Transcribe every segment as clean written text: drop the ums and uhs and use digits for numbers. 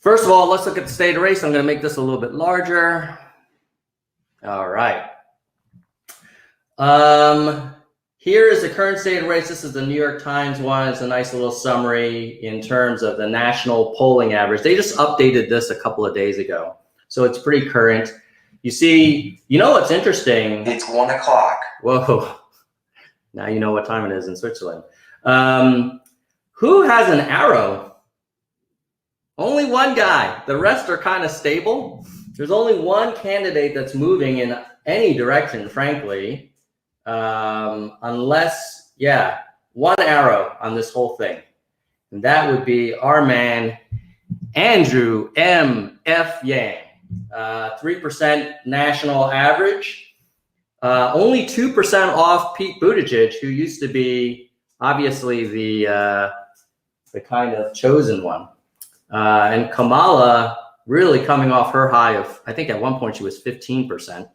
First of all, let's look at the state of the race. I'm going to make this a little bit larger. All right. Here is the current state of the race. This is the New York Times one. It's a nice little summary in terms of the national polling average. They just updated this a couple of days ago, so it's pretty current. You see, you know what's interesting? It's 1 o'clock. Whoa. Now you know what time it is in Switzerland. Who has an arrow? Only one guy. The rest are kind of stable. There's only one candidate that's moving in any direction, frankly, unless, one arrow on this whole thing. And that would be our man, Andrew M.F. Yang. 3% national average. Only 2% off Pete Buttigieg, who used to be obviously the kind of chosen one. And Kamala really coming off her high of, I think at one point she was 15%.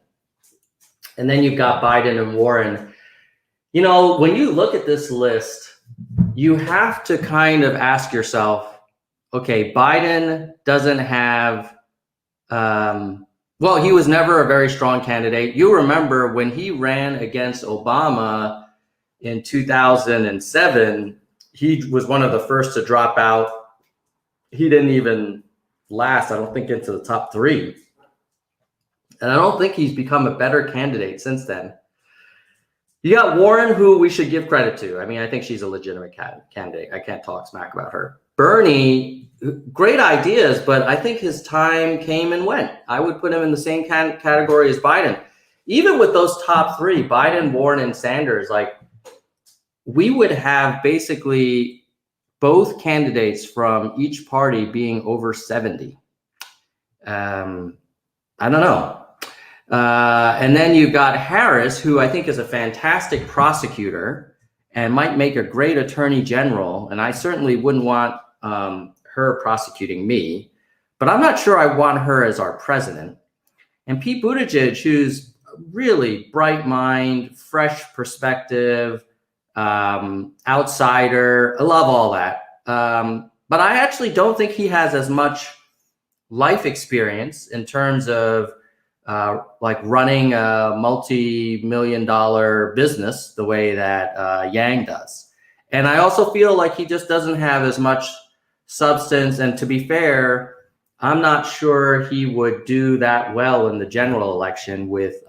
And then you've got Biden and Warren. You know, when you look at this list, you have to kind of ask yourself, okay, Biden doesn't have, well, he was never a very strong candidate. You remember when he ran against Obama in 2007, he was one of the first to drop out. He didn't even last, I don't think, into the top 3. And I don't think he's become a better candidate since then. You got Warren, who we should give credit to. I mean, I think she's a legitimate candidate. I can't talk smack about her. Bernie, great ideas, but I think his time came and went. I would put him in the same category as Biden. Even with those top 3, Biden, Warren, and Sanders, like, we would have basically both candidates from each party being over 70. I don't know. And then you've got Harris, who I think is a fantastic prosecutor and might make a great attorney general. And I certainly wouldn't want her prosecuting me, but I'm not sure I want her as our president. And Pete Buttigieg, who's really bright mind, fresh perspective, outsider. I love all that. But I actually don't think he has as much life experience in terms of like running a multi-million-dollar business the way that Yang does. And I also feel like he just doesn't have as much substance. And to be fair, I'm not sure he would do that well in the general election with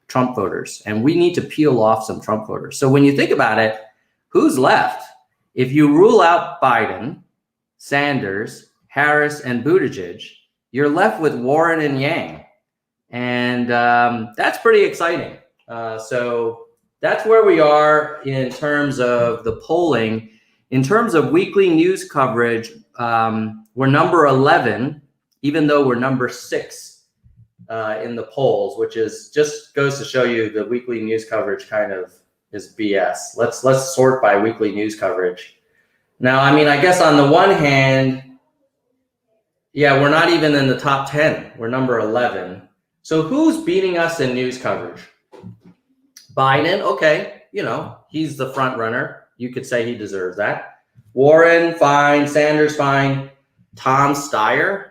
Trump voters. And we need to peel off some Trump voters. So when you think about it, who's left? If you rule out Biden, Sanders, Harris, and Buttigieg, you're left with Warren and Yang. And that's pretty exciting. So that's where we are in terms of the polling. In terms of weekly news coverage, we're number 11, even though we're number 6 in the polls, which is just goes to show you the weekly news coverage kind of is BS. Let's sort by weekly news coverage. Now, I mean, I guess on the one hand, yeah, we're not even in the top 10. We're number 11. So who's beating us in news coverage? Biden, okay, you know, he's the front runner. You could say he deserves that. Warren, fine. Sanders, fine. Tom Steyer,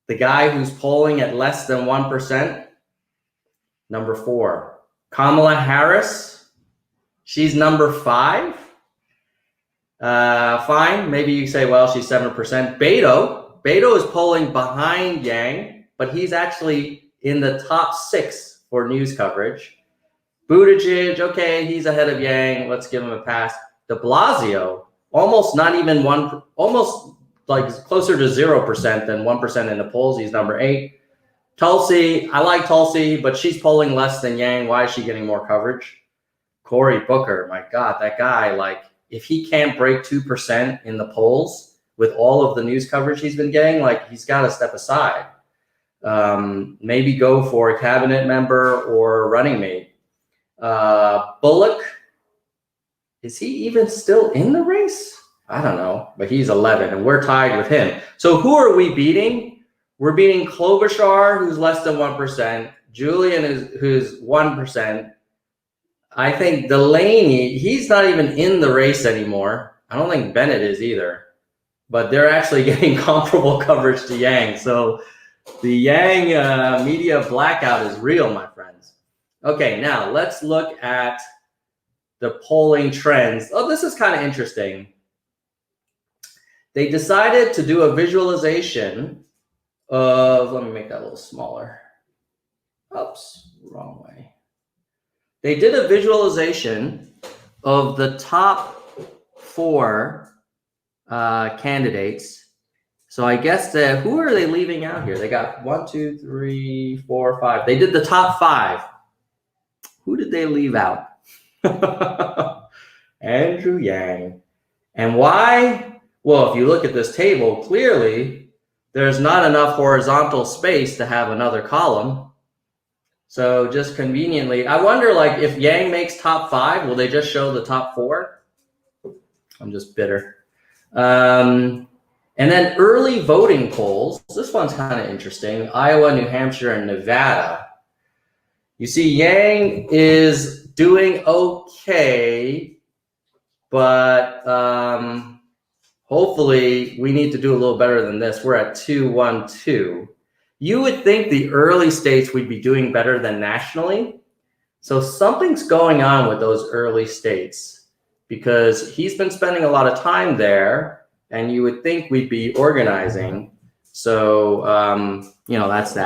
the guy who's polling at less than 1%, number 4. Kamala Harris, she's number 5. Fine. Maybe you say, well, she's 7%. Beto is polling behind Yang, but he's actually in the top 6 for news coverage. Buttigieg, okay, he's ahead of Yang. Let's give him a pass. De Blasio, almost not even one, almost like closer to 0% than 1% in the polls. He's number 8. Tulsi, I like Tulsi, but she's polling less than Yang. Why is she getting more coverage? Cory Booker, my God, that guy, like, if he can't break 2% in the polls with all of the news coverage he's been getting, like, he's got to step aside. Maybe go for a cabinet member or running mate. Bullock, is he even still in the race? I don't know, but he's 11 and we're tied with him. So who are we beating? We're beating Klobuchar, who's less than 1%. Julian, who's 1%. I think Delaney, he's not even in the race anymore. I don't think Bennett is either. but they're actually getting comparable coverage to Yang. So the Yang media blackout is real, my friends. Okay, now let's look at the polling trends. Oh, this is kind of interesting. They decided to do a visualization of, let me make that a little smaller. Oops, wrong way. They did a visualization of the top 4 candidates. So I guess who are they leaving out here? They got 1, 2, 3, 4, 5. They did the top 5. Who did they leave out? Andrew Yang. And why? Well, if you look at this table, clearly there's not enough horizontal space to have another column. So just conveniently, I wonder, like, if Yang makes top 5, will they just show the top 4? I'm just bitter. And then early voting polls. This one's kind of interesting. Iowa, New Hampshire, and Nevada. You see, Yang is doing okay, but hopefully we need to do a little better than this. We're at 2-1-2. You would think the early states would be doing better than nationally. So something's going on with those early states, because he's been spending a lot of time there, and you would think we'd be organizing. So, that's that.